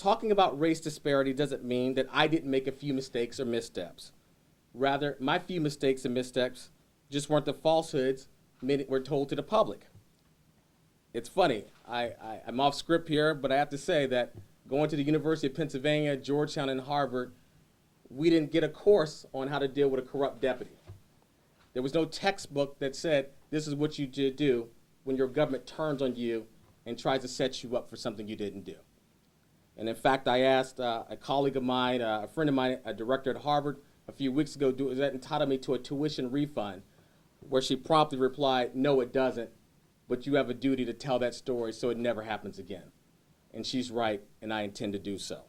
Talking about race disparity doesn't mean that I didn't make a few mistakes or missteps. Rather, my few mistakes and missteps just weren't the falsehoods many were told to the public. It's funny, I'm off script here, but I have to say that going to the University of Pennsylvania, Georgetown, and Harvard, we didn't get a course on how to deal with a corrupt deputy. There was no textbook that said this is what you do when your government turns on you and tries to set you up for something you didn't do. And in fact, I asked a colleague of mine, a friend of mine, a director at Harvard, a few weeks ago, does that entitle me to a tuition refund? Where she promptly replied, no, it doesn't, but you have a duty to tell that story so it never happens again. And she's right, and I intend to do so.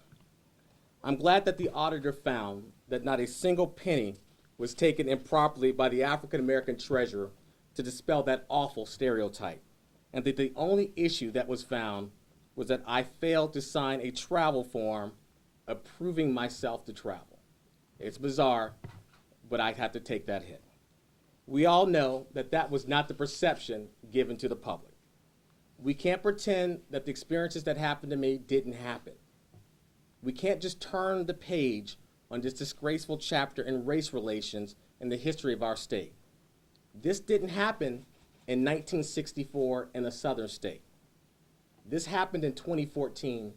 I'm glad that the auditor found that not a single penny was taken improperly by the African American treasurer to dispel that awful stereotype, and that the only issue that was found was that I failed to sign a travel form approving myself to travel. It's bizarre, but I had to take that hit. We all know that that was not the perception given to the public. We can't pretend that the experiences that happened to me didn't happen. We can't just turn the page on this disgraceful chapter in race relations in the history of our state. This didn't happen in 1964 in a southern state. This happened in 2014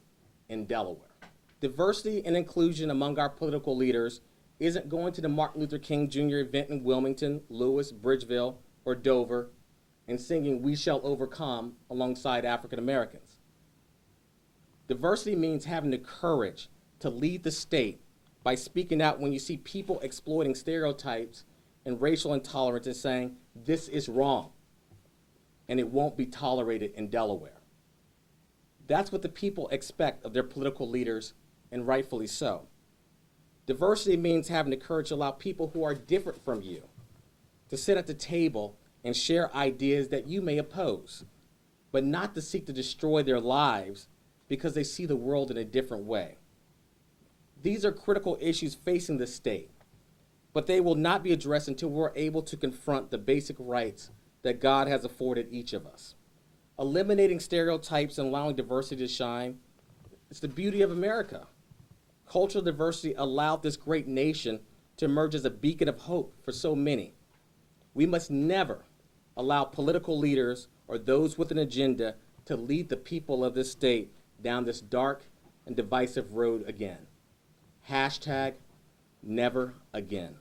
in Delaware. Diversity and inclusion among our political leaders isn't going to the Martin Luther King Jr. event in Wilmington, Lewis, Bridgeville, or Dover and singing "We Shall Overcome" alongside African Americans. Diversity means having the courage to lead the state by speaking out when you see people exploiting stereotypes and racial intolerance and saying, this is wrong, and it won't be tolerated in Delaware. That's what the people expect of their political leaders, and rightfully so. Diversity means having the courage to allow people who are different from you to sit at the table and share ideas that you may oppose, but not to seek to destroy their lives because they see the world in a different way. These are critical issues facing the state, but they will not be addressed until we're able to confront the basic rights that God has afforded each of us. Eliminating stereotypes and allowing diversity to shine, it's the beauty of America. Cultural diversity allowed this great nation to emerge as a beacon of hope for so many. We must never allow political leaders or those with an agenda to lead the people of this state down this dark and divisive road again. Hashtag never again.